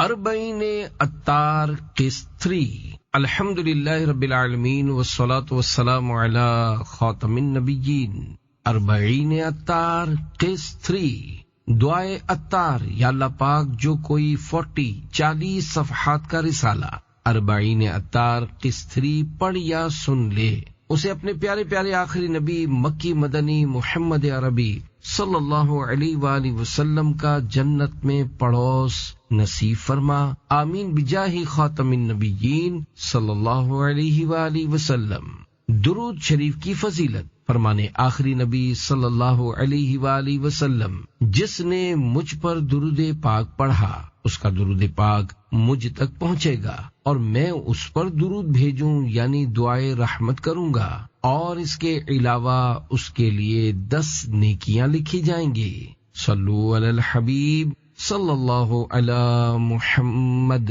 اربعین اتار قسط 3 الحمدللہ رب العالمین والصلاة والسلام علی خاتم النبیین. اربعین اتار قسط 3 دعائے اتار. یا اللہ پاک جو کوئی 40 صفحات کا رسالہ اربعین اتار قسط 3 پڑھ یا سن لے، اسے اپنے پیارے پیارے آخری نبی مکی مدنی محمد عربی صلی اللہ علیہ وآلہ وسلم کا جنت میں پڑوس نصیب فرما. آمین بجاہ خاتم النبیین صلی اللہ علیہ وآلہ وسلم. درود شریف کی فضیلت. فرمانے آخری نبی صلی اللہ علیہ وآلہ وسلم، جس نے مجھ پر درود پاک پڑھا اس کا درود پاک مجھ تک پہنچے گا اور میں اس پر درود بھیجوں یعنی دعائے رحمت کروں گا، اور اس کے علاوہ اس کے لیے 10 نیکیاں لکھی جائیں گی. صلو علی الحبیب صلی اللہ علی محمد.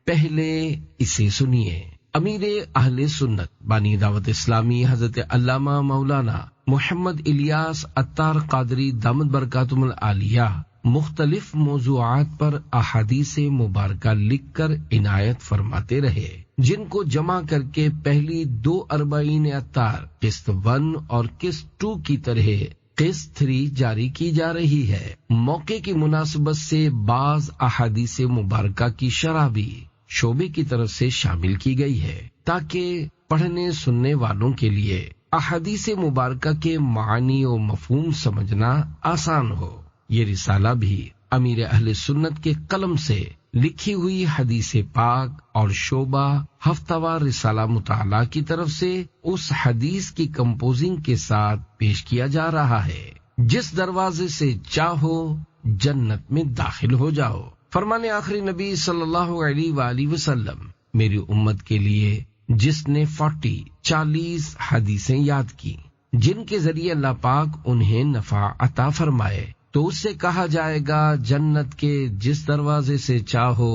پہلے اسے سنیے. امیر اہل سنت بانی دعوت اسلامی حضرت علامہ مولانا محمد الیاس اتار قادری دامت برکاتہم العالیہ مختلف موضوعات پر احادیث مبارکہ لکھ کر عنایت فرماتے رہے، جن کو جمع کر کے پہلی 2 اربعین اتار قسط 1 اور قسط 2 کی طرح قسط 3 جاری کی جا رہی ہے. موقع کی مناسبت سے بعض احادیث مبارکہ کی شرح بھی شعبے کی طرف سے شامل کی گئی ہے تاکہ پڑھنے سننے والوں کے لیے احادیث مبارکہ کے معنی و مفہوم سمجھنا آسان ہو. یہ رسالہ بھی امیر اہل سنت کے قلم سے لکھی ہوئی حدیث پاک اور شعبہ ہفتہ وار رسالہ مطالعہ کی طرف سے اس حدیث کی کمپوزنگ کے ساتھ پیش کیا جا رہا ہے. جس دروازے سے چاہو جنت میں داخل ہو جاؤ. فرمانے آخری نبی صلی اللہ علیہ وآلہ وسلم، میری امت کے لیے جس نے 40 حدیثیں یاد کی جن کے ذریعے اللہ پاک انہیں نفع عطا فرمائے تو اس سے کہا جائے گا جنت کے جس دروازے سے چاہو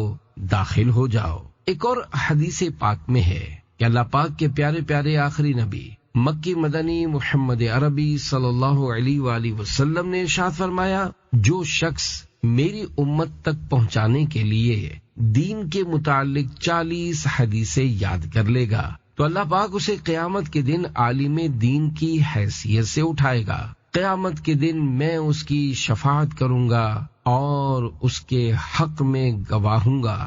داخل ہو جاؤ. ایک اور حدیث پاک میں ہے کہ اللہ پاک کے پیارے پیارے آخری نبی مکی مدنی محمد عربی صلی اللہ علیہ وآلہ وسلم نے ارشاد فرمایا، جو شخص میری امت تک پہنچانے کے لیے دین کے متعلق 40 حدیثیں یاد کر لے گا تو اللہ پاک اسے قیامت کے دن عالم دین کی حیثیت سے اٹھائے گا. قیامت کے دن میں اس کی شفاعت کروں گا اور اس کے حق میں گواہوں گا.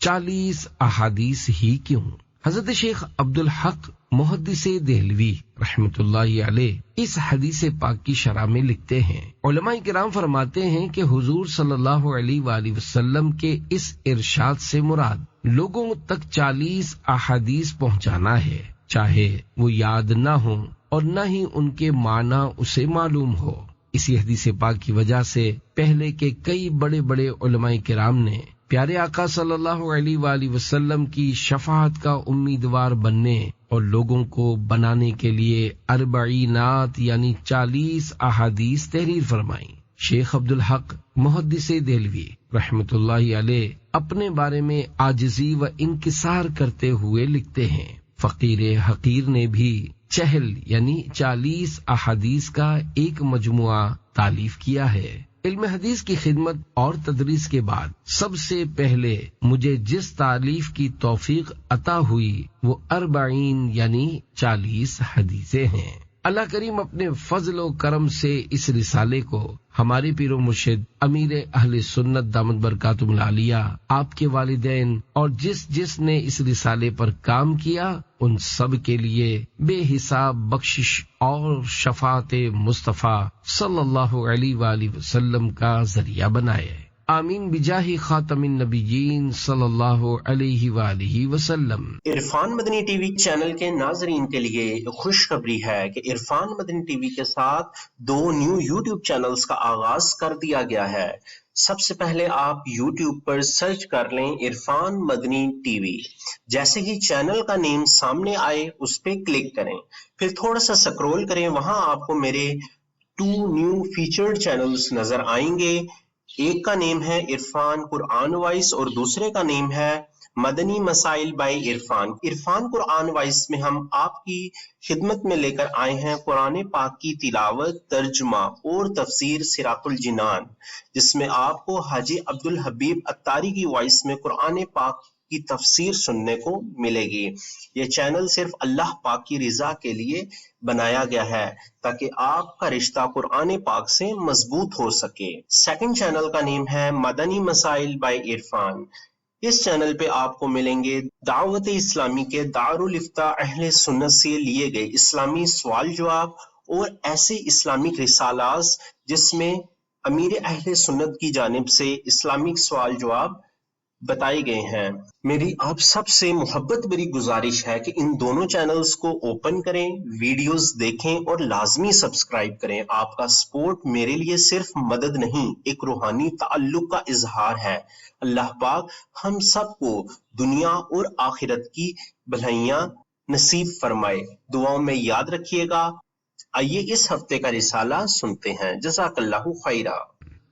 40 احادیث ہی کیوں؟ حضرت شیخ عبدالحق محدث دہلوی رحمۃ اللہ علیہ اس حدیث پاک کی شرح میں لکھتے ہیں، علماء کرام فرماتے ہیں کہ حضور صلی اللہ علیہ وآلہ وسلم کے اس ارشاد سے مراد لوگوں تک 40 احادیث پہنچانا ہے، چاہے وہ یاد نہ ہوں اور نہ ہی ان کے معنی اسے معلوم ہو. اسی حدیث پاک کی وجہ سے پہلے کے کئی بڑے بڑے علماء کرام نے پیارے آقا صلی اللہ علیہ وآلہ وسلم کی شفاعت کا امیدوار بننے اور لوگوں کو بنانے کے لیے اربعینات یعنی 40 احادیث تحریر فرمائی. شیخ عبدالحق محدث دہلوی رحمۃ اللہ علیہ اپنے بارے میں عاجزی و انکسار کرتے ہوئے لکھتے ہیں، فقیر حقیر نے بھی چہل یعنی 40 احادیث کا ایک مجموعہ تالیف کیا ہے. علم حدیث کی خدمت اور تدریس کے بعد سب سے پہلے مجھے جس تالیف کی توفیق عطا ہوئی وہ 40 یعنی 40 حدیثیں ہیں. اللہ کریم اپنے فضل و کرم سے اس رسالے کو ہمارے پیر و مرشد امیر اہل سنت دامت برکاتہم العالیہ، آپ کے والدین اور جس نے اس رسالے پر کام کیا ان سب کے لیے بے حساب بخشش اور شفاعت مصطفیٰ صلی اللہ علیہ وآلہ وسلم کا ذریعہ بنائے. آمین بجاہ خاتم النبیین صلی اللہ علیہ وآلہ وسلم. عرفان مدنی ٹی وی چینل کے ناظرین کے لیے خوشخبری ہے کہ عرفان مدنی ٹی وی کے ساتھ 2 نیو یوٹیوب چینلز کا آغاز کر دیا گیا ہے. سب سے پہلے آپ یوٹیوب پر سرچ کر لیں عرفان مدنی ٹی وی. جیسے ہی چینل کا نیم سامنے آئے اس پہ کلک کریں، پھر تھوڑا سا سکرول کریں، وہاں آپ کو میرے 2 نیو فیچرڈ چینلز نظر آئیں گے. ایک کا نیم ہے عرفان قرآن وائس اور دوسرے کا نیم ہے مدنی مسائل بائی عرفان۔ عرفان قرآن وائس میں ہم آپ کی خدمت میں لے کر آئے ہیں قرآن پاک کی تلاوت، ترجمہ اور تفسیر صراط الجنان، جس میں آپ کو حاجی عبدالحبیب اتاری کی وائس میں قرآن پاک کی تفسیر سننے کو ملے گی۔ یہ چینل صرف اللہ پاک کی رضا کے لیے بنایا گیا ہے تاکہ آپ کا رشتہ قرآن پاک سے مضبوط ہو سکے۔ سیکنڈ چینل کا نیم ہے مدنی مسائل بائی عرفان۔ اس چینل پہ آپ کو ملیں گے دعوت اسلامی کے دارالفتاء اہل سنت سے لیے گئے اسلامی سوال جواب اور ایسے اسلامک رسالات جس میں امیر اہل سنت کی جانب سے اسلامک سوال جواب بتائے گئے ہیں۔ میری آپ سب سے محبت بری گزارش ہے کہ ان دونوں چینلز کو اوپن کریں، ویڈیوز دیکھیں اور لازمی سبسکرائب کریں۔ آپ کا سپورٹ میرے لیے صرف مدد نہیں، ایک روحانی تعلق کا اظہار ہے۔ اللہ پاک ہم سب کو دنیا اور آخرت کی بھلائیاں نصیب فرمائے۔ دعاؤں میں یاد رکھیے گا۔ آئیے اس ہفتے کا رسالہ سنتے ہیں۔ جزاک اللہ خیرہ۔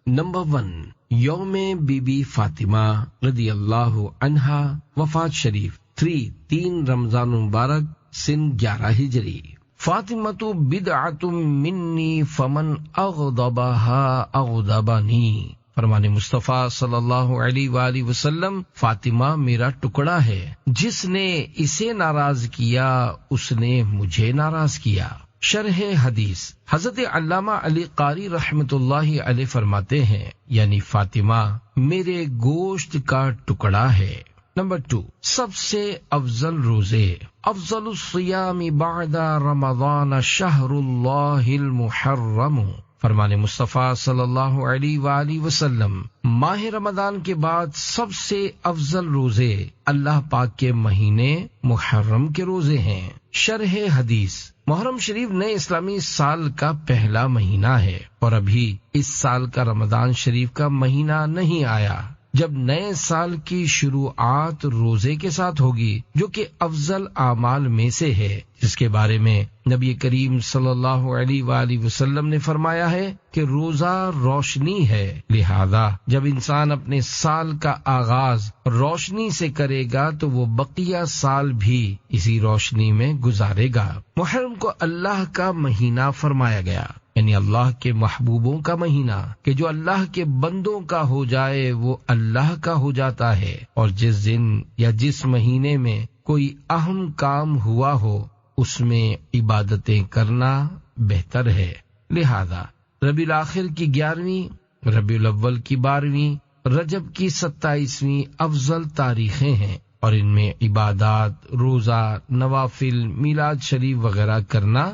نمبر 1، یوم بی بی فاطمہ رضی اللہ عنہا وفات شریف 3 رمضان مبارک سن 11 ہجری۔ فاطمۃ بدعۃ منی فمن اغضبها اغضبنی۔ فرمان مصطفیٰ صلی اللہ علیہ وآلہ وسلم، فاطمہ میرا ٹکڑا ہے، جس نے اسے ناراض کیا اس نے مجھے ناراض کیا۔ شرح حدیث، حضرت علامہ علی قاری رحمت اللہ علیہ فرماتے ہیں، یعنی فاطمہ میرے گوشت کا ٹکڑا ہے۔ نمبر 2، سب سے افضل روزے، افضل الصیام بعد رمضان شہر اللہ المحرم۔ فرمان مصطفیٰ صلی اللہ علیہ وآلہ وسلم، ماہ رمضان کے بعد سب سے افضل روزے اللہ پاک کے مہینے محرم کے روزے ہیں۔ شرح حدیث، محرم شریف نئے اسلامی سال کا پہلا مہینہ ہے اور ابھی اس سال کا رمضان شریف کا مہینہ نہیں آیا، جب نئے سال کی شروعات روزے کے ساتھ ہوگی، جو کہ افضل اعمال میں سے ہے، جس کے بارے میں نبی کریم صلی اللہ علیہ وآلہ وسلم نے فرمایا ہے کہ روزہ روشنی ہے، لہذا جب انسان اپنے سال کا آغاز روشنی سے کرے گا تو وہ بقیہ سال بھی اسی روشنی میں گزارے گا۔ محرم کو اللہ کا مہینہ فرمایا گیا، یعنی اللہ کے محبوبوں کا مہینہ، کہ جو اللہ کے بندوں کا ہو جائے وہ اللہ کا ہو جاتا ہے، اور جس دن یا جس مہینے میں کوئی اہم کام ہوا ہو اس میں عبادتیں کرنا بہتر ہے۔ لہذا ربیع الاخر کی 11ویں، ربیع الاول کی 12ویں، رجب کی 27ویں افضل تاریخیں ہیں، اور ان میں عبادات، روزہ، نوافل، میلاد شریف وغیرہ کرنا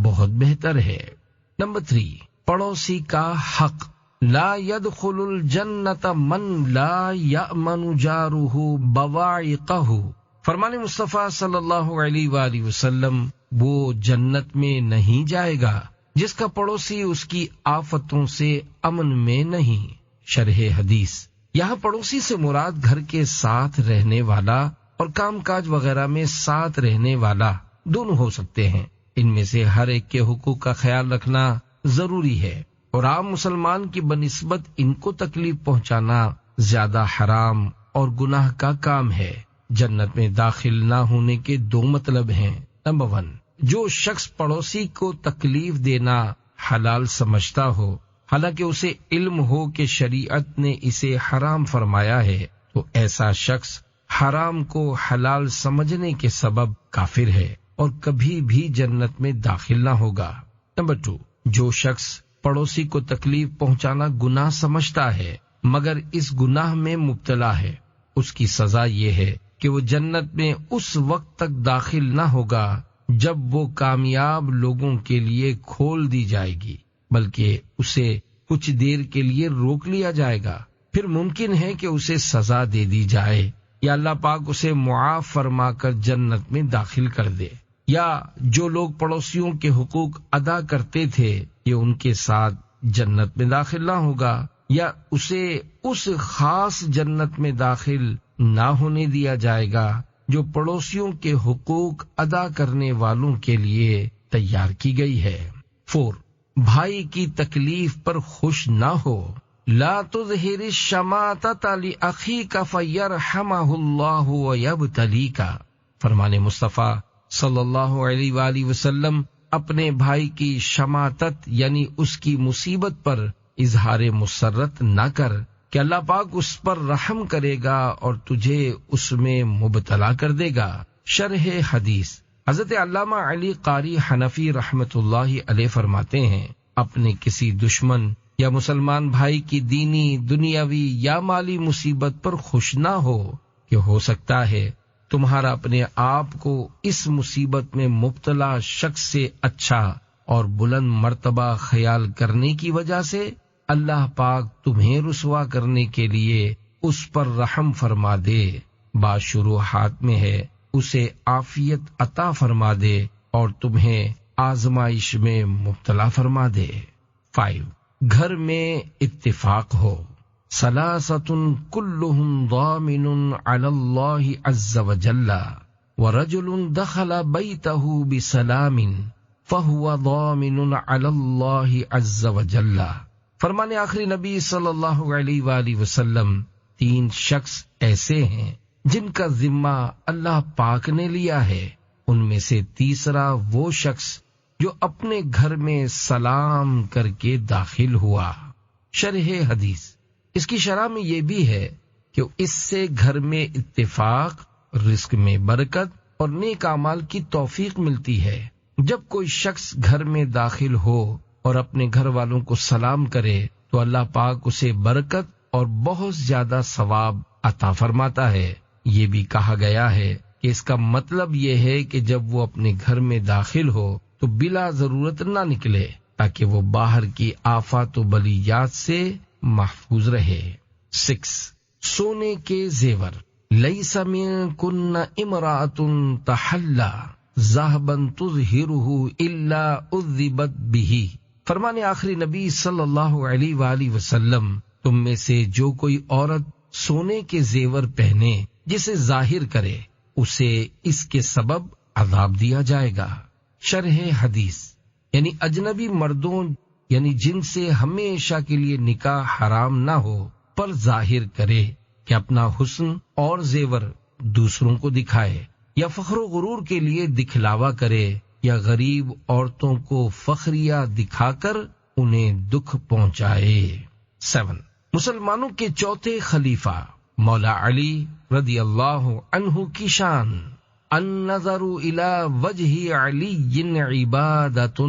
بہت بہتر ہے۔ نمبر 3، پڑوسی کا حق، لا يدخل الجنت من لا یأمن جارہ بواعقہ۔ فرمان مصطفیٰ صلی اللہ علیہ وآلہ وسلم، وہ جنت میں نہیں جائے گا جس کا پڑوسی اس کی آفتوں سے امن میں نہیں۔ شرح حدیث، یہاں پڑوسی سے مراد گھر کے ساتھ رہنے والا اور کام کاج وغیرہ میں ساتھ رہنے والا دونوں ہو سکتے ہیں۔ ان میں سے ہر ایک کے حقوق کا خیال رکھنا ضروری ہے، اور عام مسلمان کی بنسبت ان کو تکلیف پہنچانا زیادہ حرام اور گناہ کا کام ہے۔ جنت میں داخل نہ ہونے کے 2 مطلب ہیں۔ نمبر 1، جو شخص پڑوسی کو تکلیف دینا حلال سمجھتا ہو، حالانکہ اسے علم ہو کہ شریعت نے اسے حرام فرمایا ہے، تو ایسا شخص حرام کو حلال سمجھنے کے سبب کافر ہے اور کبھی بھی جنت میں داخل نہ ہوگا۔ نمبر 2، جو شخص پڑوسی کو تکلیف پہنچانا گناہ سمجھتا ہے مگر اس گناہ میں مبتلا ہے، اس کی سزا یہ ہے کہ وہ جنت میں اس وقت تک داخل نہ ہوگا جب وہ کامیاب لوگوں کے لیے کھول دی جائے گی، بلکہ اسے کچھ دیر کے لیے روک لیا جائے گا، پھر ممکن ہے کہ اسے سزا دے دی جائے یا اللہ پاک اسے معاف فرما کر جنت میں داخل کر دے، یا جو لوگ پڑوسیوں کے حقوق ادا کرتے تھے یہ ان کے ساتھ جنت میں داخل نہ ہوگا، یا اسے اس خاص جنت میں داخل نہ ہونے دیا جائے گا جو پڑوسیوں کے حقوق ادا کرنے والوں کے لیے تیار کی گئی ہے۔ 4، بھائی کی تکلیف پر خوش نہ ہو، لا تظہر الشماتۃ لأخیک فیرحمہ اللہ ویبتلیک۔ فرمان مصطفیٰ صلی اللہ علیہ وآلہ وسلم اپنے بھائی کی شماتت یعنی اس کی مصیبت پر اظہار مسرت نہ کر کہ اللہ پاک اس پر رحم کرے گا اور تجھے اس میں مبتلا کر دے گا۔ شرح حدیث، حضرت علامہ علی قاری حنفی رحمت اللہ علیہ فرماتے ہیں، اپنے کسی دشمن یا مسلمان بھائی کی دینی، دنیاوی یا مالی مصیبت پر خوش نہ ہو کہ ہو سکتا ہے تمہارا اپنے آپ کو اس مصیبت میں مبتلا شخص سے اچھا اور بلند مرتبہ خیال کرنے کی وجہ سے اللہ پاک تمہیں رسوا کرنے کے لیے اس پر رحم فرما دے۔ بات شروحات میں ہے، اسے عافیت عطا فرما دے اور تمہیں آزمائش میں مبتلا فرما دے۔ 5، گھر میں اتفاق ہو۔ ثلاثۃ کلہم ضامن علی اللہ عز وجل ورجل دخل بیتہ بسلام فہو ضامن علی اللہ عز وجل۔ فرمان آخری نبی صلی اللہ علیہ وآلہ وسلم، 3 شخص ایسے ہیں جن کا ذمہ اللہ پاک نے لیا ہے، ان میں سے تیسرا وہ شخص جو اپنے گھر میں سلام کر کے داخل ہوا۔ شرح حدیث، اس کی شرح میں یہ بھی ہے کہ اس سے گھر میں اتفاق، رزق میں برکت اور نیک اعمال کی توفیق ملتی ہے۔ جب کوئی شخص گھر میں داخل ہو اور اپنے گھر والوں کو سلام کرے تو اللہ پاک اسے برکت اور بہت زیادہ ثواب عطا فرماتا ہے۔ یہ بھی کہا گیا ہے کہ اس کا مطلب یہ ہے کہ جب وہ اپنے گھر میں داخل ہو تو بلا ضرورت نہ نکلے تاکہ وہ باہر کی آفات و بلیات سے محفوظ رہے۔ 6، سونے کے زیور۔ لیس منکن امرأۃ تحلی ذهبا تظہرہ الا عذبت بہ۔ فرمان آخری نبی صلی اللہ علیہ وآلہ وسلم، تم میں سے جو کوئی عورت سونے کے زیور پہنے جسے ظاہر کرے اسے اس کے سبب عذاب دیا جائے گا۔ شرح حدیث، یعنی اجنبی مردوں یعنی جن سے ہمیشہ کے لیے نکاح حرام نہ ہو پر ظاہر کرے کہ اپنا حسن اور زیور دوسروں کو دکھائے یا فخر و غرور کے لیے دکھلاوا کرے یا غریب عورتوں کو فخریہ دکھا کر انہیں دکھ پہنچائے۔ 7، مسلمانوں کے چوتھے خلیفہ مولا علی رضی اللہ عنہ کی شان۔ النظر الی وجہ علی عبادۃ۔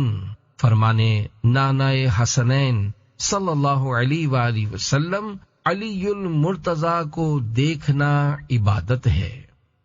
فرمانے نانائے حسنین صلی اللہ علیہ وآلہ وسلم، علی المرتضی کو دیکھنا عبادت ہے۔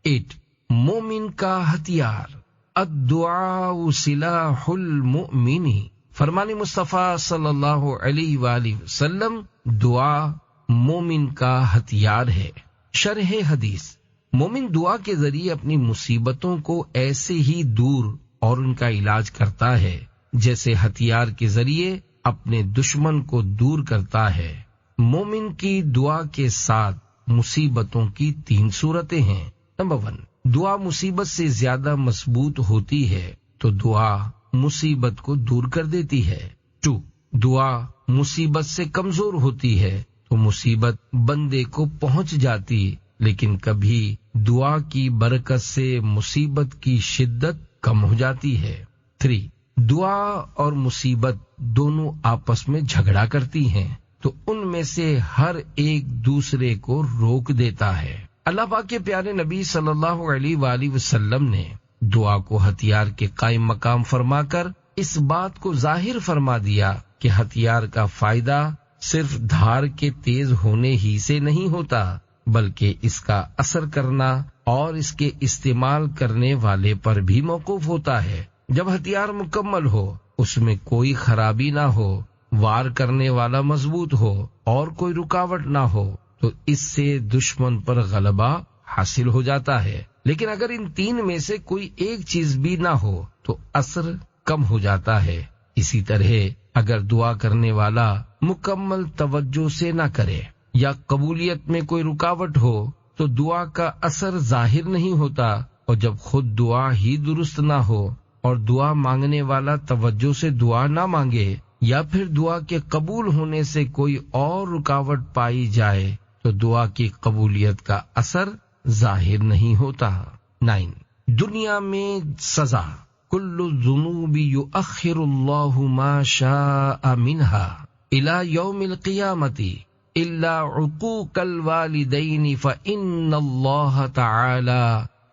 8، مومن کا ہتھیار۔ الدعاء سلاح المؤمن۔ فرمان مصطفیٰ صلی اللہ علیہ وآلہ وسلم، دعا مومن کا ہتھیار ہے۔ شرح حدیث، مومن دعا کے ذریعے اپنی مصیبتوں کو ایسے ہی دور اور ان کا علاج کرتا ہے جیسے ہتھیار کے ذریعے اپنے دشمن کو دور کرتا ہے۔ مومن کی دعا کے ساتھ مصیبتوں کی 3 صورتیں ہیں۔ نمبر 1، دعا مصیبت سے زیادہ مضبوط ہوتی ہے تو دعا مصیبت کو دور کر دیتی ہے۔ 2، دعا مصیبت سے کمزور ہوتی ہے تو مصیبت بندے کو پہنچ جاتی، لیکن کبھی دعا کی برکت سے مصیبت کی شدت کم ہو جاتی ہے۔ 3، دعا اور مصیبت دونوں آپس میں جھگڑا کرتی ہیں تو ان میں سے ہر ایک دوسرے کو روک دیتا ہے۔ اللہ پاک کے پیارے نبی صلی اللہ علیہ وآلہ وسلم نے دعا کو ہتھیار کے قائم مقام فرما کر اس بات کو ظاہر فرما دیا کہ ہتھیار کا فائدہ صرف دھار کے تیز ہونے ہی سے نہیں ہوتا، بلکہ اس کا اثر کرنا اور اس کے استعمال کرنے والے پر بھی موقوف ہوتا ہے۔ جب ہتھیار مکمل ہو، اس میں کوئی خرابی نہ ہو، وار کرنے والا مضبوط ہو اور کوئی رکاوٹ نہ ہو تو اس سے دشمن پر غلبہ حاصل ہو جاتا ہے۔ لیکن اگر ان 3 میں سے کوئی ایک چیز بھی نہ ہو تو اثر کم ہو جاتا ہے۔ اسی طرح اگر دعا کرنے والا مکمل توجہ سے نہ کرے یا قبولیت میں کوئی رکاوٹ ہو تو دعا کا اثر ظاہر نہیں ہوتا، اور جب خود دعا ہی درست نہ ہو اور دعا مانگنے والا توجہ سے دعا نہ مانگے یا پھر دعا کے قبول ہونے سے کوئی اور رکاوٹ پائی جائے تو دعا کی قبولیت کا اثر ظاہر نہیں ہوتا۔ 9 دنیا میں سزا، کل الذنوب یؤخر اللہ ما شاء منها الى یوم القیامت الا عقوق الوالدین فإن اللہ تعالی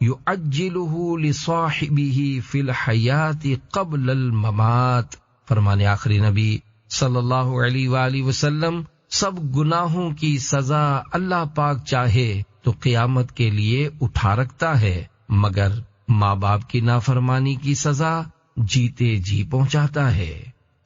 یعجلہ لصاحبہ فی الحیات قبل الممات۔ فرمان آخری نبی صلی اللہ علیہ وآلہ وسلم، سب گناہوں کی سزا اللہ پاک چاہے تو قیامت کے لیے اٹھا رکھتا ہے، مگر ماں باپ کی نافرمانی کی سزا جیتے جی پہنچاتا ہے۔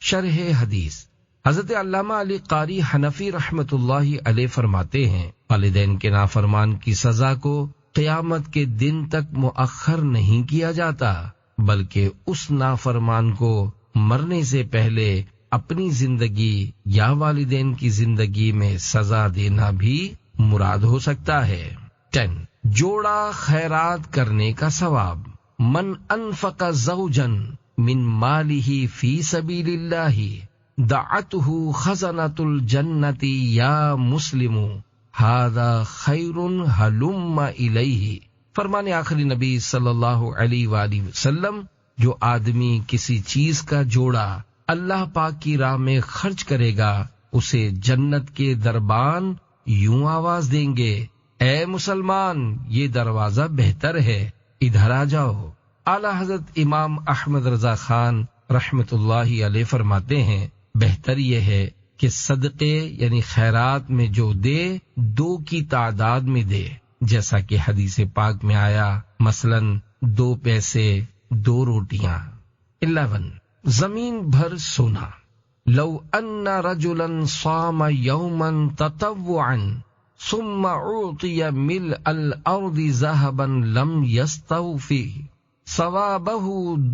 شرح حدیث، حضرت علامہ علی قاری حنفی رحمت اللہ علیہ فرماتے ہیں، والدین کے نافرمان کی سزا کو قیامت کے دن تک مؤخر نہیں کیا جاتا، بلکہ اس نافرمان کو مرنے سے پہلے اپنی زندگی یا والدین کی زندگی میں سزا دینا بھی مراد ہو سکتا ہے۔ 10 جوڑا خیرات کرنے کا ثواب، من انفق زوجا من مالہ فی سبیل اللہ دعته خزنۃ الجنۃ یا مسلم ھذا خیر ہلم الیہ۔ فرمان آخری نبی صلی اللہ علیہ وآلہ وسلم، جو آدمی کسی چیز کا جوڑا اللہ پاک کی راہ میں خرچ کرے گا، اسے جنت کے دربان یوں آواز دیں گے، اے مسلمان، یہ دروازہ بہتر ہے، ادھر آ جاؤ۔ اعلی حضرت امام احمد رضا خان رحمت اللہ علیہ فرماتے ہیں، بہتر یہ ہے کہ صدقے یعنی خیرات میں جو دے 2 کی تعداد میں دے، جیسا کہ حدیث پاک میں آیا، مثلا 2 پیسے 2 روٹیاں۔ 11 زمین بھر سونا، لو ان رجلا صام یوما تطوعا ثم اعطی ملء الارض ذهبا لم يستوفی ثوابہ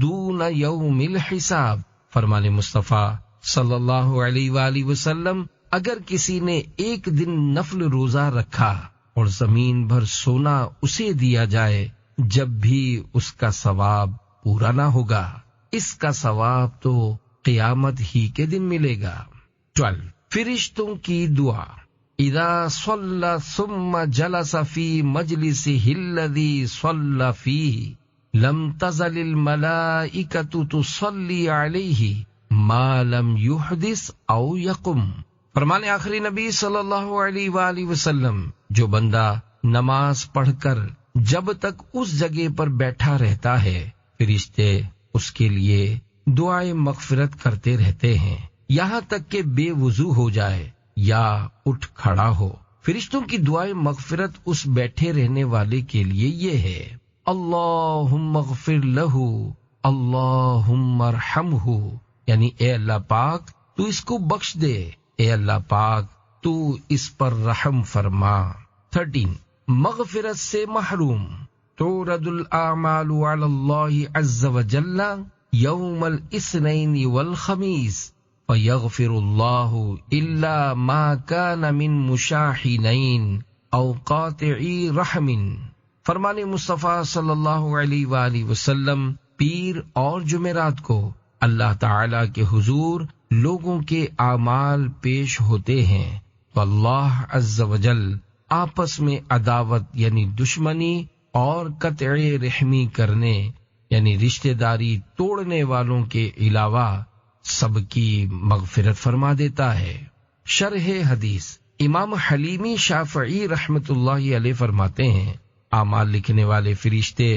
دون یوم الحساب۔ فرمان مصطفیٰ صلی اللہ علیہ وآلہ وسلم، اگر کسی نے ایک دن نفل روزہ رکھا اور زمین بھر سونا اسے دیا جائے، جب بھی اس کا ثواب پورا نہ ہوگا، اس کا ثواب تو قیامت ہی کے دن ملے گا۔ 12 فرشتوں کی دعا، اذا صلی ثم جلس فی مجلسہ الذی صلی فیہ لم تزل الملائکۃ تصلی علیہ ما لم یحدث او یقم۔ فرمان آخری نبی صلی اللہ علیہ وآلہ وسلم، جو بندہ نماز پڑھ کر جب تک اس جگہ پر بیٹھا رہتا ہے، فرشتے اس کے لیے دعائے مغفرت کرتے رہتے ہیں، یہاں تک کہ بے وضو ہو جائے یا اٹھ کھڑا ہو۔ فرشتوں کی دعائے مغفرت اس بیٹھے رہنے والے کے لیے یہ ہے، اللہم اغفر لہ، اللہم ارحمہ، یعنی اے اللہ پاک تو اس کو بخش دے، اے اللہ پاک تو اس پر رحم فرما۔ 13 مغفرت سے محروم، تورد الاعمال علی اللہ عز وجل یوم الاثنین والخمیس فیغفر اللہ الا ما کان من مشاحنین او قاطعی رحم۔ فرمان مصطفیٰ صلی اللہ علیہ وآلہ وسلم، پیر اور جمعرات کو اللہ تعالی کے حضور لوگوں کے اعمال پیش ہوتے ہیں تو اللہ عز وجل آپس میں عداوت یعنی دشمنی اور قطع رحمی کرنے یعنی رشتہ داری توڑنے والوں کے علاوہ سب کی مغفرت فرما دیتا ہے۔ شرح حدیث، امام حلیمی شافعی رحمت اللہ علیہ فرماتے ہیں، اعمال لکھنے والے فرشتے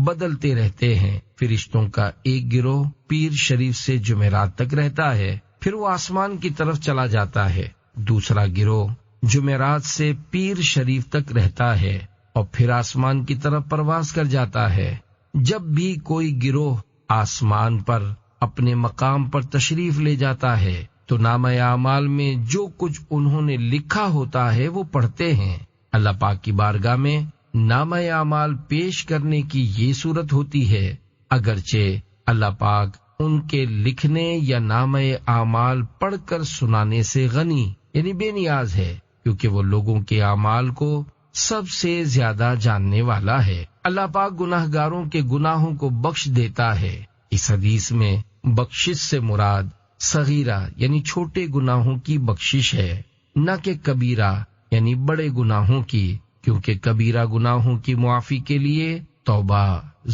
بدلتے رہتے ہیں۔ فرشتوں کا ایک گروہ پیر شریف سے جمعرات تک رہتا ہے، پھر وہ آسمان کی طرف چلا جاتا ہے۔ دوسرا گروہ جمعرات سے پیر شریف تک رہتا ہے اور پھر آسمان کی طرف پرواز کر جاتا ہے۔ جب بھی کوئی گروہ آسمان پر اپنے مقام پر تشریف لے جاتا ہے تو نامہ اعمال میں جو کچھ انہوں نے لکھا ہوتا ہے وہ پڑھتے ہیں۔ اللہ پاک کی بارگاہ میں نامہ اعمال پیش کرنے کی یہ صورت ہوتی ہے، اگرچہ اللہ پاک ان کے لکھنے یا نامہ اعمال پڑھ کر سنانے سے غنی یعنی بے نیاز ہے، کیونکہ وہ لوگوں کے اعمال کو سب سے زیادہ جاننے والا ہے۔ اللہ پاک گناہ گاروں کے گناہوں کو بخش دیتا ہے۔ اس حدیث میں بخشش سے مراد صغیرہ یعنی چھوٹے گناہوں کی بخشش ہے، نہ کہ کبیرہ یعنی بڑے گناہوں کی، کیونکہ کبیرہ گناہوں کی معافی کے لیے توبہ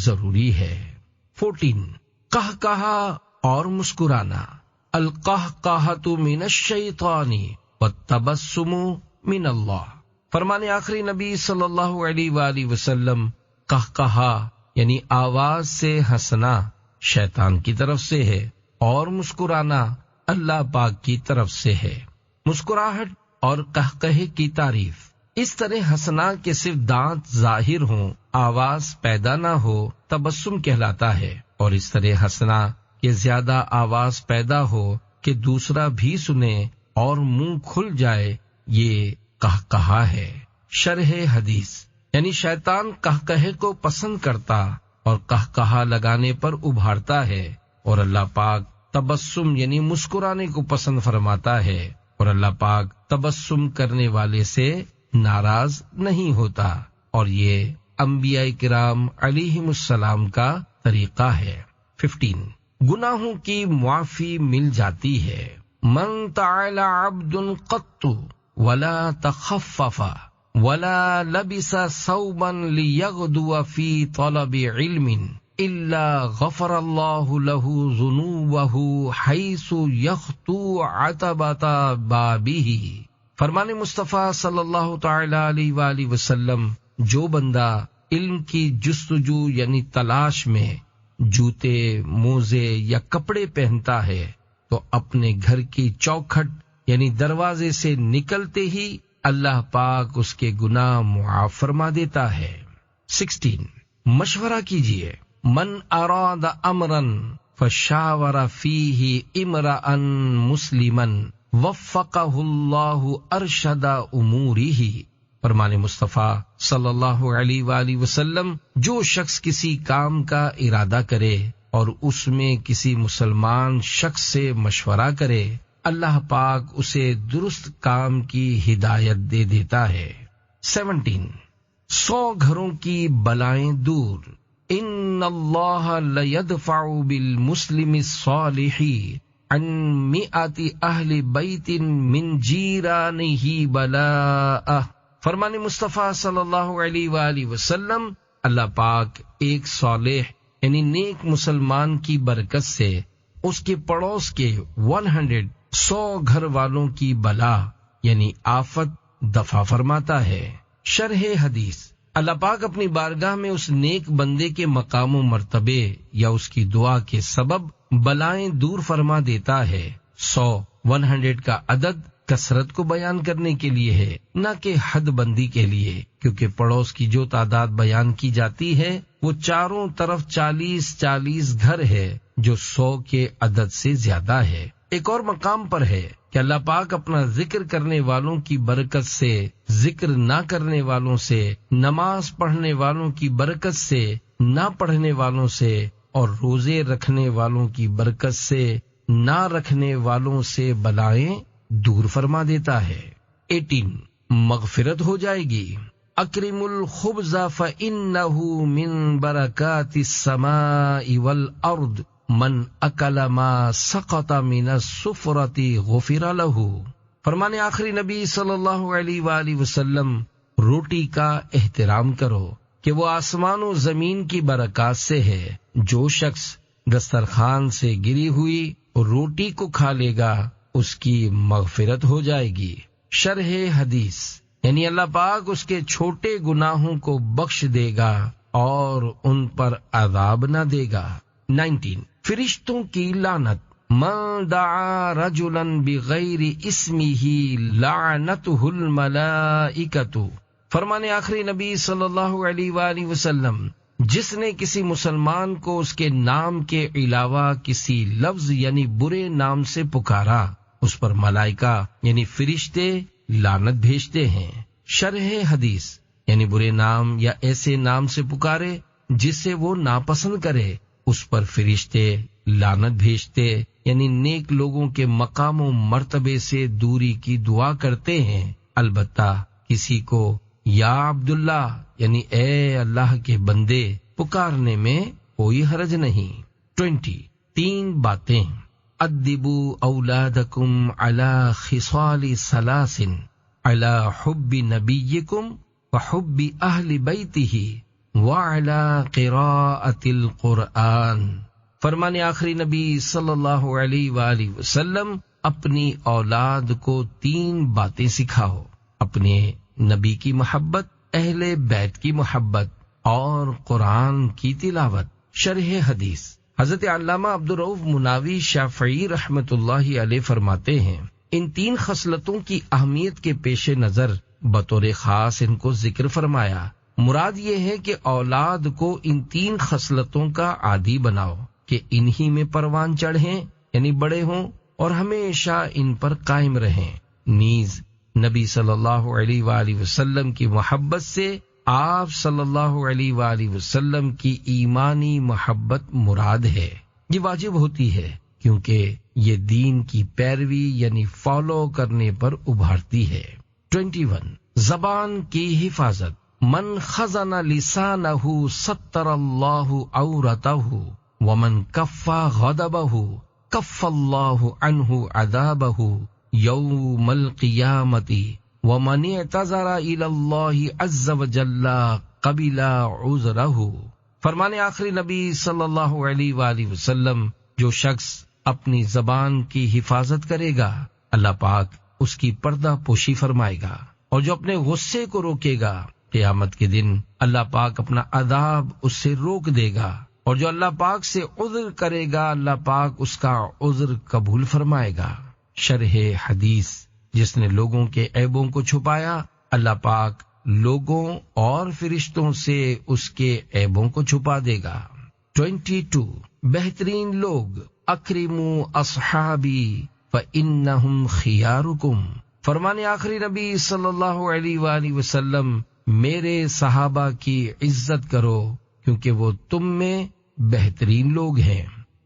ضروری ہے۔ 14 قہقہا اور مسکرانا، القہقہۃ من الشیطان والتبسم من اللہ۔ فرمان آخری نبی صلی اللہ علیہ وآلہ وسلم، قہقہا یعنی آواز سے ہنسنا شیطان کی طرف سے ہے، اور مسکرانا اللہ پاک کی طرف سے ہے۔ مسکراہٹ اور قہقہے کی تعریف، اس طرح ہنسنا کہ صرف دانت ظاہر ہوں، آواز پیدا نہ ہو، تبسم کہلاتا ہے، اور اس طرح ہنسنا کہ زیادہ آواز پیدا ہو کہ دوسرا بھی سنے اور منہ کھل جائے، یہ قہقہا ہے۔ شرح حدیث، یعنی شیطان قہقہے کو پسند کرتا اور قہقہا لگانے پر ابھارتا ہے، اور اللہ پاک تبسم یعنی مسکرانے کو پسند فرماتا ہے، اور اللہ پاک تبسم کرنے والے سے ناراض نہیں ہوتا، اور یہ انبیاء کرام علیہم السلام کا طریقہ ہے۔ 15 گناہوں کی معافی مل جاتی ہے۔ من تعالی عبد قط ولا تخفف ولا لبس ثوبا لیغدو فی طلب علم الا غفر اللہ له ذنوبه حیث یخطو عتبۃ بابہ۔ فرمان مصطفیٰ صلی اللہ تعالی علیہ وآلہ وسلم، جو بندہ علم کی جستجو یعنی تلاش میں جوتے، موزے یا کپڑے پہنتا ہے تو اپنے گھر کی چوکھٹ یعنی دروازے سے نکلتے ہی اللہ پاک اس کے گناہ معاف فرما دیتا ہے۔ 16 مشورہ کیجیے۔ من اراد امرا فشاور فیہ امرا مسلما وفقہ اللہ ارشد امورہ۔ فرمان مصطفیٰ صلی اللہ علیہ وآلہ وسلم، جو شخص کسی کام کا ارادہ کرے اور اس میں کسی مسلمان شخص سے مشورہ کرے، اللہ پاک اسے درست کام کی ہدایت دے دیتا ہے۔ 17 100 گھروں کی بلائیں دور۔ ان اللہ لیدفع بالمسلم الصالح عن 100 اہل بیت من جیرانہ بلاء۔ فرمان مصطفیٰ صلی اللہ علیہ وآلہ وسلم، اللہ پاک ایک صالح یعنی نیک مسلمان کی برکت سے اس کے پڑوس کے 100 گھر والوں کی بلا یعنی آفت دفع فرماتا ہے۔ شرح حدیث، اللہ پاک اپنی بارگاہ میں اس نیک بندے کے مقام و مرتبے یا اس کی دعا کے سبب بلائیں دور فرما دیتا ہے۔ 100 کا عدد کثرت کو بیان کرنے کے لیے ہے، نہ کہ حد بندی کے لیے، کیونکہ پڑوس کی جو تعداد بیان کی جاتی ہے وہ چاروں طرف 40 گھر ہے، جو 100 کے عدد سے زیادہ ہے۔ ایک اور مقام پر ہے کہ اللہ پاک اپنا ذکر کرنے والوں کی برکت سے، ذکر نہ کرنے والوں سے، نماز پڑھنے والوں کی برکت سے، نہ پڑھنے والوں سے، اور روزے رکھنے والوں کی برکت سے، نہ رکھنے والوں سے بلائیں دور فرما دیتا ہے۔ 18 مغفرت ہو جائے گی۔ اکرم الخبز فإنہ من برکات السماء والارض من اکل ما سقط من السفرۃ غفر لہ۔ فرمان آخری نبی صلی اللہ علیہ وآلہ وسلم، روٹی کا احترام کرو کہ وہ آسمان و زمین کی برکات سے ہے۔ جو شخص دسترخوان سے گری ہوئی روٹی کو کھا لے گا اس کی مغفرت ہو جائے گی۔ شرح حدیث، یعنی اللہ پاک اس کے چھوٹے گناہوں کو بخش دے گا اور ان پر عذاب نہ دے گا۔ 19 فرشتوں کی لعنت۔ من دعا رجلا بغیر اسمہ لعنتہ الملائکۃ۔ فرمان آخری نبی صلی اللہ علیہ وآلہ وسلم، جس نے کسی مسلمان کو اس کے نام کے علاوہ کسی لفظ یعنی برے نام سے پکارا، اس پر ملائکہ یعنی فرشتے لعنت بھیجتے ہیں۔ شرح حدیث، یعنی برے نام یا ایسے نام سے پکارے جسے وہ ناپسند کرے، اس پر فرشتے لعنت بھیجتے، یعنی نیک لوگوں کے مقام و مرتبے سے دوری کی دعا کرتے ہیں۔ البتہ کسی کو یا عبداللہ یعنی اے اللہ کے بندے پکارنے میں کوئی حرج نہیں۔ 20 3 باتیں۔ ادبوا اولادکم علی خصال ثلاث علی حب نبیکم وحب اہل بیتہ وعلی قراءۃ القرآن۔ فرمان آخری نبی صلی اللہ علیہ وآلہ وسلم اپنی اولاد کو 3 باتیں سکھاؤ: اپنے نبی کی محبت، اہل بیت کی محبت اور قرآن کی تلاوت۔ شرح حدیث۔ حضرت علامہ عبدالرؤف مناوی شافعی رحمۃ اللہ علیہ فرماتے ہیں، ان 3 خصلتوں کی اہمیت کے پیش نظر بطور خاص ان کو ذکر فرمایا۔ مراد یہ ہے کہ اولاد کو ان 3 خصلتوں کا عادی بناؤ کہ انہی میں پروان چڑھیں، یعنی بڑے ہوں اور ہمیشہ ان پر قائم رہیں۔ نیز نبی صلی اللہ علیہ وآلہ وسلم کی محبت سے آپ صلی اللہ علیہ وآلہ وسلم کی ایمانی محبت مراد ہے۔ یہ واجب ہوتی ہے کیونکہ یہ دین کی پیروی یعنی فالو کرنے پر ابھارتی ہے۔ 21 زبان کی حفاظت۔ من خزن لسانہ ستر اللہ عورتہ ومن کفا غضبہ کف اللہ عنہ عذابہ یوم القیامۃ ومن اعتذر الی اللہ عز وجل قبل عذرہ۔ فرمان آخری نبی صلی اللہ علیہ وآلہ وسلم، جو شخص اپنی زبان کی حفاظت کرے گا اللہ پاک اس کی پردہ پوشی فرمائے گا، اور جو اپنے غصے کو روکے گا قیامت کے دن اللہ پاک اپنا عذاب اس سے روک دے گا، اور جو اللہ پاک سے عذر کرے گا اللہ پاک اس کا عذر قبول فرمائے گا۔ شرح حدیث۔ جس نے لوگوں کے عیبوں کو چھپایا اللہ پاک لوگوں اور فرشتوں سے اس کے عیبوں کو چھپا دے گا۔ 22 بہترین لوگ۔ اکرموا اصحابی فانہم خیارکم۔ فرمان آخری نبی صلی اللہ علیہ وآلہ وسلم، میرے صحابہ کی عزت کرو کیونکہ وہ تم میں بہترین لوگ ہیں۔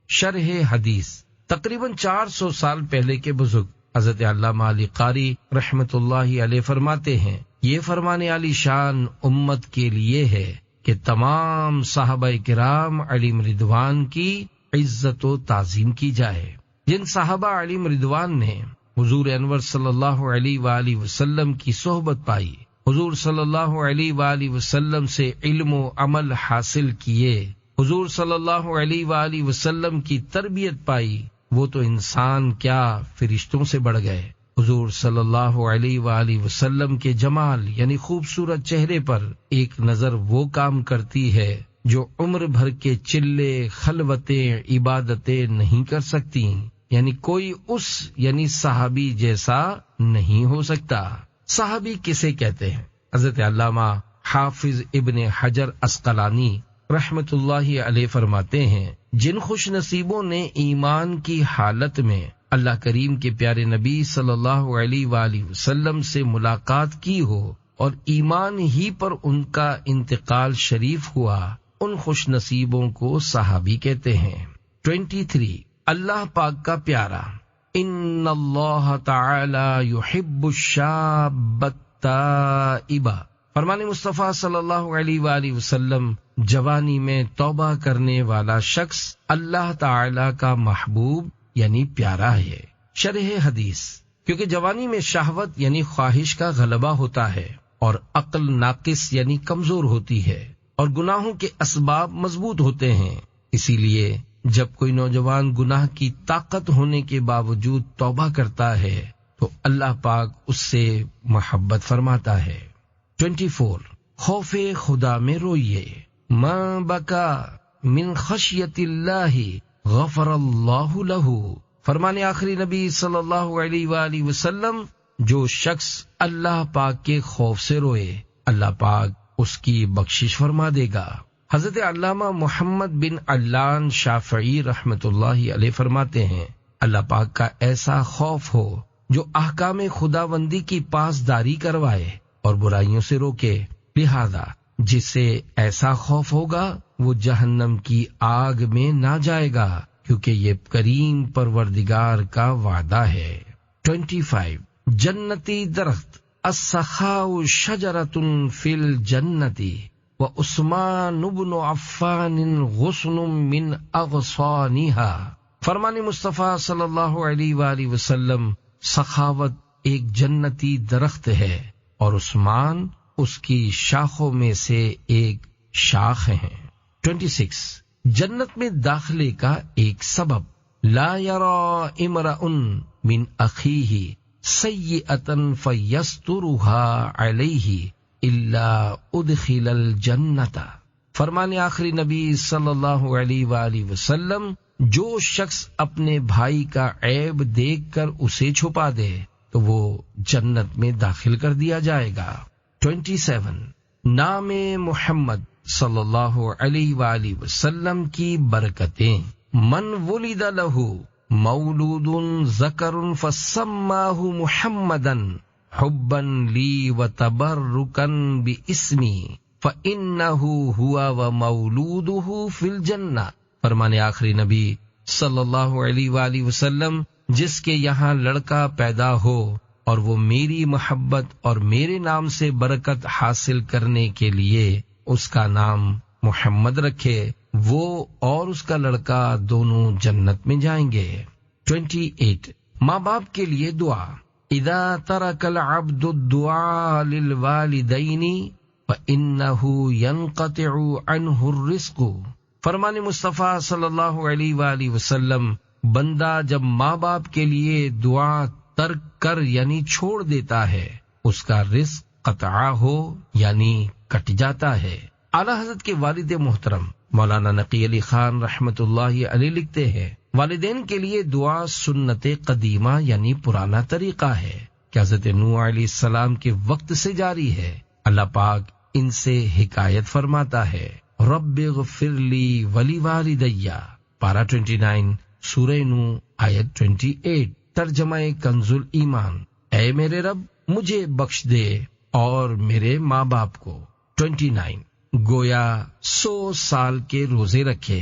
شرح حدیث۔ تقریباً 400 سال پہلے کے بزرگ حضرت علامہ علی قاری رحمت اللہ علیہ فرماتے ہیں، یہ فرمان علی شان امت کے لیے ہے کہ تمام صحابہ کرام علیہم رضوان کی عزت و تعظیم کی جائے۔ جن صحابہ علیہم رضوان نے حضور انور صلی اللہ علیہ وآلہ وسلم کی صحبت پائی، حضور صلی اللہ علیہ وآلہ وسلم سے علم و عمل حاصل کیے، حضور صلی اللہ علیہ وآلہ وسلم کی تربیت پائی، وہ تو انسان کیا فرشتوں سے بڑھ گئے۔ حضور صلی اللہ علیہ وآلہ وسلم کے جمال یعنی خوبصورت چہرے پر ایک نظر وہ کام کرتی ہے جو عمر بھر کے چلے، خلوتیں، عبادتیں نہیں کر سکتی، یعنی کوئی اس یعنی صحابی جیسا نہیں ہو سکتا۔ صحابی کسے کہتے ہیں؟ حضرت علامہ حافظ ابن حجر عسقلانی رحمت اللہ علیہ فرماتے ہیں، جن خوش نصیبوں نے ایمان کی حالت میں اللہ کریم کے پیارے نبی صلی اللہ علیہ وآلہ وسلم سے ملاقات کی ہو اور ایمان ہی پر ان کا انتقال شریف ہوا، ان خوش نصیبوں کو صحابی کہتے ہیں۔ 23 اللہ پاک کا پیارا۔ ان اللہ تعالی یحب الشاب التائب۔ فرمان مصطفیٰ صلی اللہ علیہ وآلہ وسلم، جوانی میں توبہ کرنے والا شخص اللہ تعالی کا محبوب یعنی پیارا ہے۔ شرح حدیث۔ کیونکہ جوانی میں شہوت یعنی خواہش کا غلبہ ہوتا ہے، اور عقل ناقص یعنی کمزور ہوتی ہے، اور گناہوں کے اسباب مضبوط ہوتے ہیں، اسی لیے جب کوئی نوجوان گناہ کی طاقت ہونے کے باوجود توبہ کرتا ہے تو اللہ پاک اس سے محبت فرماتا ہے۔ 24 خوف خدا میں روئیے۔ ما بکا من خشیت اللہ غفر اللہ لہ۔ فرمان آخری نبی صلی اللہ علیہ وآلہ وسلم، جو شخص اللہ پاک کے خوف سے روئے اللہ پاک اس کی بخشش فرما دے گا۔ حضرت علامہ محمد بن علان شافعی رحمت اللہ علیہ فرماتے ہیں، اللہ پاک کا ایسا خوف ہو جو احکام خداوندی کی پاسداری کروائے اور برائیوں سے روکے، لہذا جس سے ایسا خوف ہوگا وہ جہنم کی آگ میں نہ جائے گا، کیونکہ یہ کریم پروردگار کا وعدہ ہے۔ 25 جنتی درخت۔ السخاء شجرۃ فی الجنۃ وعثمان بن عفان غصن من اغصانها۔ فرمان مصطفیٰ صلی اللہ علیہ وآلہ وسلم، سخاوت ایک جنتی درخت ہے اور عثمان اس کی شاخوں میں سے ایک شاخ ہیں۔ 26 جنت میں داخلے کا ایک سبب، لا یری امرؤ من اخیہ سیئۃ فیسترها علیہ الا ادخل الجنۃ۔ فرمان آخری نبی صلی اللہ علیہ وآلہ وسلم، جو شخص اپنے بھائی کا عیب دیکھ کر اسے چھپا دے تو وہ جنت میں داخل کر دیا جائے گا۔ 27 نام محمد صلی اللہ علیہ وآلہ وسلم کی برکتیں، من ولد لہ مولود ذکر فسماہ محمدا حبا لی وتبرکا باسمی فإنہ ہوا ومولودہ فی الجنہ۔ فرمان آخری نبی صلی اللہ علیہ وآلہ وسلم، جس کے یہاں لڑکا پیدا ہو اور وہ میری محبت اور میرے نام سے برکت حاصل کرنے کے لیے اس کا نام محمد رکھے، وہ اور اس کا لڑکا دونوں جنت میں جائیں گے۔ 28 ماں باپ کے لیے دعا، اذا ترک العبد الدعاء للوالدین فإنه ينقطع عنه الرزق۔ فرمان مصطفیٰ صلی اللہ علیہ وآلہ وسلم، بندہ جب ماں باپ کے لیے دعا ترک کر یعنی چھوڑ دیتا ہے، اس کا رزق قطع ہو یعنی کٹ جاتا ہے۔ اعلیٰ حضرت کے والد محترم مولانا نقی علی خان رحمت اللہ علیہ لکھتے ہیں، والدین کے لیے دعا سنت قدیمہ یعنی پرانا طریقہ ہے کہ حضرت نوح علیہ السلام کے وقت سے جاری ہے۔ اللہ پاک ان سے حکایت فرماتا ہے، رب اغفر لی ولی والدیہ، پارہ 29 سورہ نوح آیت 28۔ ترجمہ کنز الایمان، اے میرے رب مجھے بخش دے اور میرے ماں باپ کو۔ 29 گویا 100 سال کے روزے رکھے،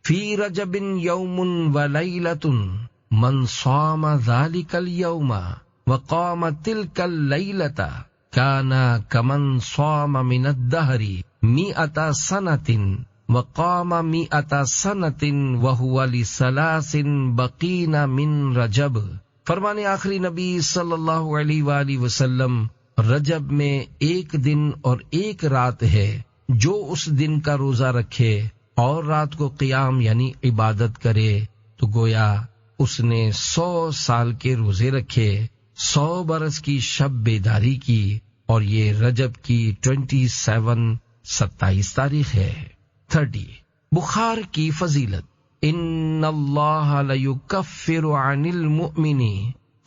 فی رجب یوم ولیلۃ من صام ذلک اليوم وقام تلک اللیلۃ کان کمن صام من الدہر 100 سنۃ وقام 100 سنۃ وہو لثلاث بقین من رجب۔ فرمان آخری نبی صلی اللہ علیہ وآلہ وسلم، رجب میں ایک دن اور ایک رات ہے، جو اس دن کا روزہ رکھے اور رات کو قیام یعنی عبادت کرے تو گویا اس نے 100 سال کے روزے رکھے، 100 برس کی شب بیداری کی، اور یہ رجب کی 27 تاریخ ہے۔ 30 بخار کی فضیلت، ان اللہ لیکفر عن المؤمن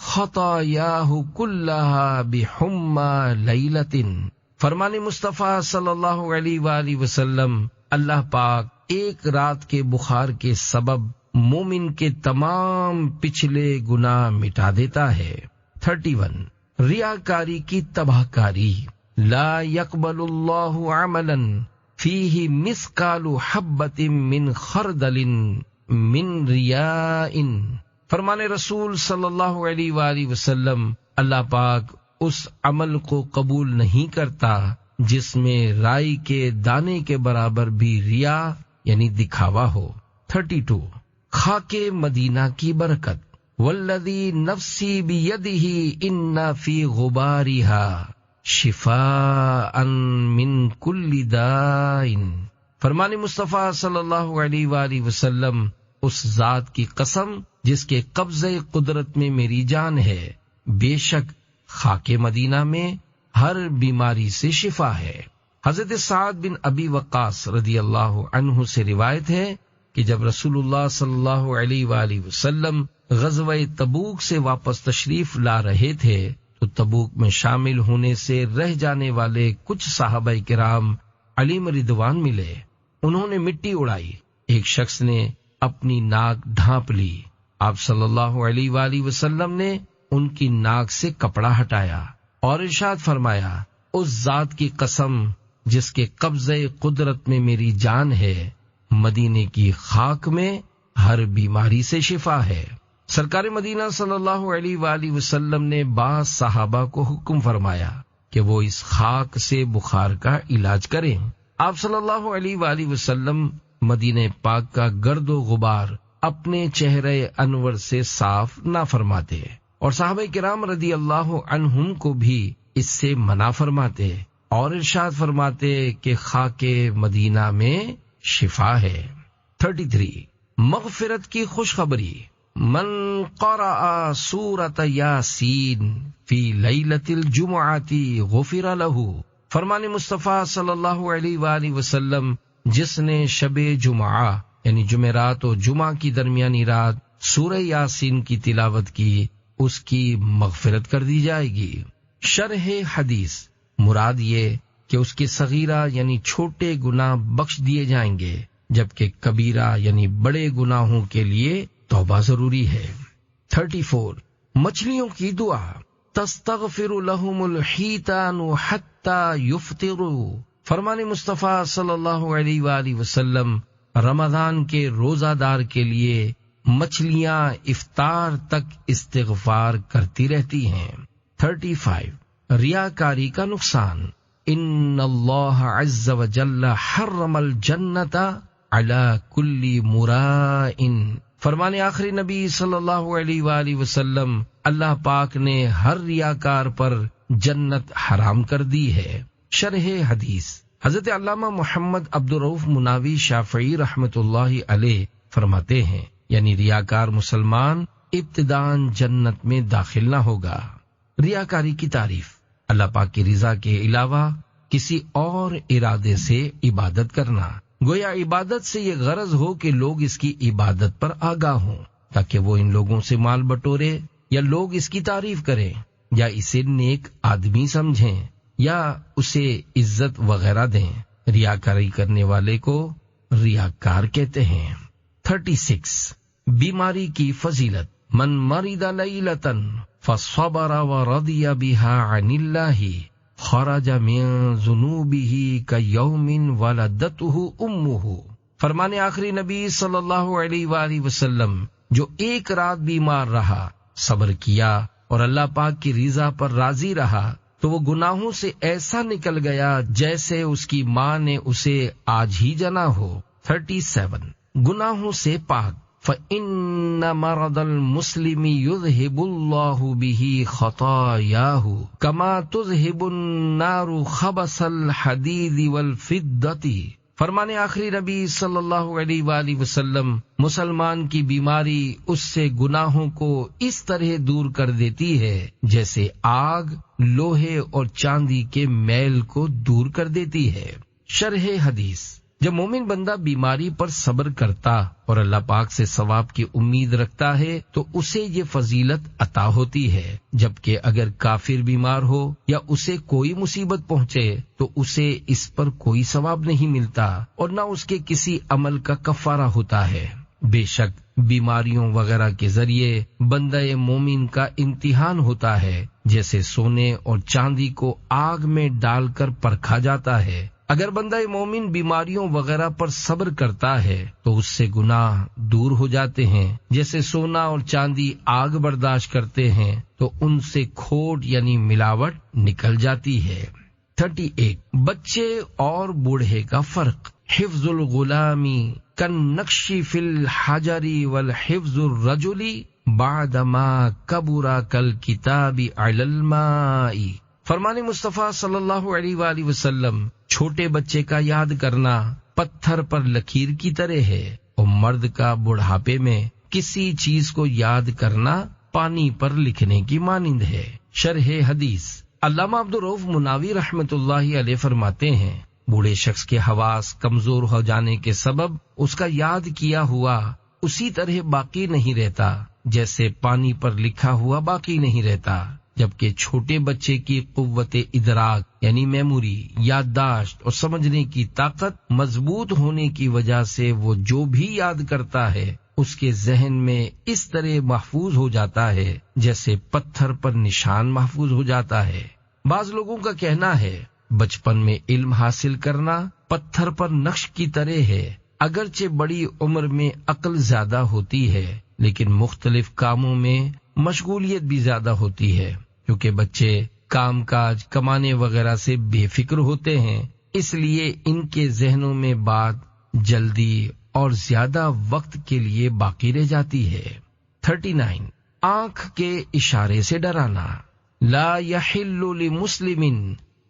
خطایاہ کلہا بحمی لیلۃ۔ فرمان مصطفیٰ صلی اللہ علیہ وآلہ وسلم، اللہ پاک ایک رات کے بخار کے سبب مومن کے تمام پچھلے گناہ مٹا دیتا ہے۔ 31 ریاکاری کی تباہ کاری، لا یقبل اللہ عملا فیہ مثقال حبۃ من خردل من ریاء۔ فرمان رسول صلی اللہ علیہ وآلہ وسلم، اللہ پاک اس عمل کو قبول نہیں کرتا جس میں رائی کے دانے کے برابر بھی ریا یعنی دکھاوا ہو۔ 32 خاک مدینہ کی برکت، والذی نفسی بیدہ ان فی غبارها شفاء من کل داء۔ فرمان مصطفیٰ صلی اللہ علیہ وآلہ وسلم، اس ذات کی قسم جس کے قبضہ قدرت میں میری جان ہے، بے شک خاک مدینہ میں ہر بیماری سے شفا ہے۔ حضرت سعد بن ابی وقاص رضی اللہ عنہ سے روایت ہے کہ جب رسول اللہ صلی اللہ علیہ وآلہ وسلم غزوہ تبوک سے واپس تشریف لا رہے تھے تو تبوک میں شامل ہونے سے رہ جانے والے کچھ صحابہ کرام علیم رضوان ملے، انہوں نے مٹی اڑائی، ایک شخص نے اپنی ناک ڈھانپ لی، آپ صلی اللہ علیہ وآلہ وسلم نے ان کی ناک سے کپڑا ہٹایا اور ارشاد فرمایا، اس ذات کی قسم جس کے قبضہ قدرت میں میری جان ہے، مدینے کی خاک میں ہر بیماری سے شفا ہے۔ سرکار مدینہ صلی اللہ علیہ وآلہ وسلم نے بعض صحابہ کو حکم فرمایا کہ وہ اس خاک سے بخار کا علاج کریں۔ آپ صلی اللہ علیہ وآلہ وسلم مدینہ پاک کا گرد و غبار اپنے چہرے انور سے صاف نہ فرماتے، اور صحابہ کرام رضی اللہ عنہم کو بھی اس سے منع فرماتے، اور ارشاد فرماتے کہ خاک مدینہ میں شفا ہے۔ 33 مغفرت کی خوشخبری، من قرأ سورۃ یاسین فی لیلۃ الجمعۃ غفر لہ، فرمان مصطفیٰ صلی اللہ علیہ وآلہ وسلم جس نے شب جمعہ یعنی جمعرات و جمعہ کی درمیانی رات سورہ یاسین کی تلاوت کی، اس کی مغفرت کر دی جائے گی۔ شرح حدیث، مراد یہ کہ اس کے صغیرہ یعنی چھوٹے گناہ بخش دیے جائیں گے، جبکہ کبیرہ یعنی بڑے گناہوں کے لیے توبہ ضروری ہے۔ 34 مچھلیوں کی دعا، تستغفر لهم الحیتان حتی یفطروا، فرمان مصطفیٰ صلی اللہ علیہ وآلہ وسلم رمضان کے روزہ دار کے لیے مچھلیاں افطار تک استغفار کرتی رہتی ہیں۔ 35 ریاکاری کا نقصان، ان اللہ عز وجل حرم الجنت علی کل مرائن، فرمان آخری نبی صلی اللہ علیہ وآلہ وسلم اللہ پاک نے ہر ریاکار پر جنت حرام کر دی ہے۔ شرح حدیث، حضرت علامہ محمد عبدالرؤف مناوی شافعی رحمت اللہ علیہ فرماتے ہیں، یعنی ریاکار مسلمان ابتداً جنت میں داخل نہ ہوگا۔ ریاکاری کی تعریف، اللہ پاک کی رضا کے علاوہ کسی اور ارادے سے عبادت کرنا، گویا عبادت سے یہ غرض ہو کہ لوگ اس کی عبادت پر آگاہ ہوں، تاکہ وہ ان لوگوں سے مال بٹورے، یا لوگ اس کی تعریف کریں، یا اسے نیک آدمی سمجھیں، یا اسے عزت وغیرہ دیں۔ ریاکاری کرنے والے کو ریاکار کہتے ہیں۔ 36 بیماری کی فضیلت، من مرض لیلۃ فصبر ورضی بها عن اللہ خرج من ذنوبہ کیوم ولدتہ امہ، فرمان آخری نبی صلی اللہ علیہ وآلہ وسلم جو ایک رات بیمار رہا، صبر کیا اور اللہ پاک کی رضا پر راضی رہا، تو وہ گناہوں سے ایسا نکل گیا جیسے اس کی ماں نے اسے آج ہی جنا ہو۔ 37 گناہوں سے پاک، فَإِنَّ مَرَضَ الْمُسْلِمِ يُذْهِبُ اللَّهُ بِهِ خَطَايَاهُ كَمَا تُذْهِبُ النَّارُ خَبَثَ الْحَدِيدِ وَالْفِضَّةِ، فرمان آخری نبی صلی اللہ علیہ وآلہ وسلم مسلمان کی بیماری اس سے گناہوں کو اس طرح دور کر دیتی ہے جیسے آگ لوہے اور چاندی کے میل کو دور کر دیتی ہے۔ شرح حدیث، جب مومن بندہ بیماری پر صبر کرتا اور اللہ پاک سے ثواب کی امید رکھتا ہے تو اسے یہ فضیلت عطا ہوتی ہے، جبکہ اگر کافر بیمار ہو یا اسے کوئی مصیبت پہنچے تو اسے اس پر کوئی ثواب نہیں ملتا اور نہ اس کے کسی عمل کا کفارہ ہوتا ہے۔ بے شک بیماریوں وغیرہ کے ذریعے بندہ مومن کا امتحان ہوتا ہے، جیسے سونے اور چاندی کو آگ میں ڈال کر پرکھا جاتا ہے۔ اگر بندہ مومن بیماریوں وغیرہ پر صبر کرتا ہے تو اس سے گناہ دور ہو جاتے ہیں، جیسے سونا اور چاندی آگ برداشت کرتے ہیں تو ان سے کھوٹ یعنی ملاوٹ نکل جاتی ہے۔ 38 بچے اور بوڑھے کا فرق، حفظ الغلامی کالنقش فی الحجر والحفظ الرجل بعدما کبر کالکتاب علی الماء، فرمان مصطفیٰ صلی اللہ علیہ وآلہ وسلم چھوٹے بچے کا یاد کرنا پتھر پر لکیر کی طرح ہے، اور مرد کا بڑھاپے میں کسی چیز کو یاد کرنا پانی پر لکھنے کی مانند ہے۔ شرح حدیث، علامہ عبدالرؤف مناوی رحمت اللہ علیہ فرماتے ہیں، بوڑھے شخص کے حواس کمزور ہو جانے کے سبب اس کا یاد کیا ہوا اسی طرح باقی نہیں رہتا جیسے پانی پر لکھا ہوا باقی نہیں رہتا، جبکہ چھوٹے بچے کی قوت ادراک یعنی میموری، یادداشت اور سمجھنے کی طاقت مضبوط ہونے کی وجہ سے وہ جو بھی یاد کرتا ہے اس کے ذہن میں اس طرح محفوظ ہو جاتا ہے جیسے پتھر پر نشان محفوظ ہو جاتا ہے۔ بعض لوگوں کا کہنا ہے بچپن میں علم حاصل کرنا پتھر پر نقش کی طرح ہے، اگرچہ بڑی عمر میں عقل زیادہ ہوتی ہے لیکن مختلف کاموں میں مشغولیت بھی زیادہ ہوتی ہے، کیونکہ بچے کام کاج کمانے وغیرہ سے بے فکر ہوتے ہیں، اس لیے ان کے ذہنوں میں بات جلدی اور زیادہ وقت کے لیے باقی رہ جاتی ہے۔ 39 آنکھ کے اشارے سے ڈرانا۔ لا یحل لمسلم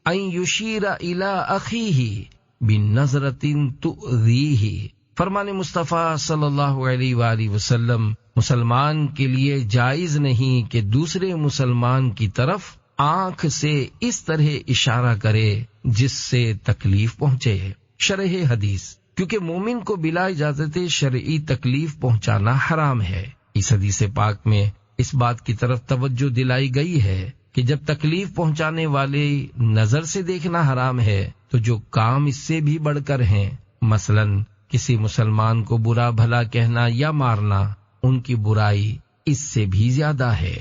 ان یشیر الی اخیہ بنظرۃ تؤذیہ۔ فرمان مصطفیٰ صلی اللہ علیہ وآلہ وسلم، مسلمان کے لیے جائز نہیں کہ دوسرے مسلمان کی طرف آنکھ سے اس طرح اشارہ کرے جس سے تکلیف پہنچے۔ شرح حدیث، کیونکہ مومن کو بلا اجازت شرعی تکلیف پہنچانا حرام ہے۔ اس حدیث پاک میں اس بات کی طرف توجہ دلائی گئی ہے کہ جب تکلیف پہنچانے والے نظر سے دیکھنا حرام ہے تو جو کام اس سے بھی بڑھ کر ہیں، مثلا کسی مسلمان کو برا بھلا کہنا یا مارنا، ان کی برائی اس سے بھی زیادہ ہے۔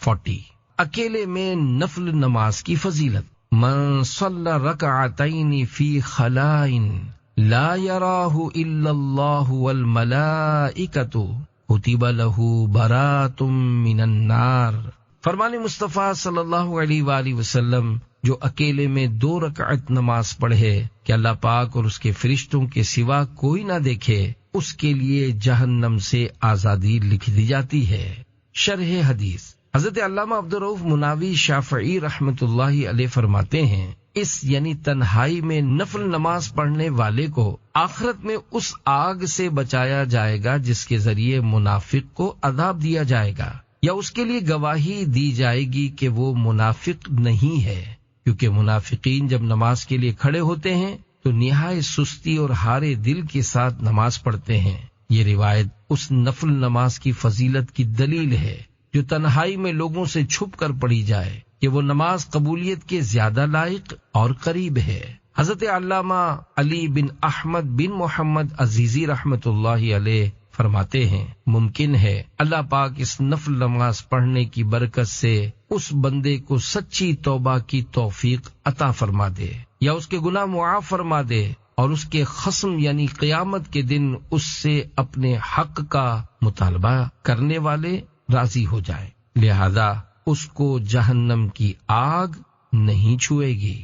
40 اکیلے میں نفل نماز کی فضیلت۔ من صلی رکعتین فی خلاء لا یراہ الا اللہ والملائکۃ کتب لہ براۃ من النار۔ فرمان مصطفیٰ صلی اللہ علیہ وآلہ وسلم، جو اکیلے میں 2 رکعت نماز پڑھے کہ اللہ پاک اور اس کے فرشتوں کے سوا کوئی نہ دیکھے، اس کے لیے جہنم سے آزادی لکھ دی جاتی ہے۔ شرح حدیث، حضرت علامہ عبدالرؤف مناوی شافعی رحمۃ اللہ علیہ فرماتے ہیں، اس یعنی تنہائی میں نفل نماز پڑھنے والے کو آخرت میں اس آگ سے بچایا جائے گا جس کے ذریعے منافق کو عذاب دیا جائے گا، یا اس کے لیے گواہی دی جائے گی کہ وہ منافق نہیں ہے، کیونکہ منافقین جب نماز کے لیے کھڑے ہوتے ہیں تو نہایت سستی اور ہارے دل کے ساتھ نماز پڑھتے ہیں۔ یہ روایت اس نفل نماز کی فضیلت کی دلیل ہے جو تنہائی میں لوگوں سے چھپ کر پڑھی جائے، کہ وہ نماز قبولیت کے زیادہ لائق اور قریب ہے۔ حضرت علامہ علی بن احمد بن محمد عزیزی رحمت اللہ علیہ فرماتے ہیں، ممکن ہے اللہ پاک اس نفل نماز پڑھنے کی برکت سے اس بندے کو سچی توبہ کی توفیق عطا فرما دے، یا اس کے گناہ معاف فرما دے، اور اس کے خصم یعنی قیامت کے دن اس سے اپنے حق کا مطالبہ کرنے والے راضی ہو جائے، لہذا اس کو جہنم کی آگ نہیں چھوئے گی۔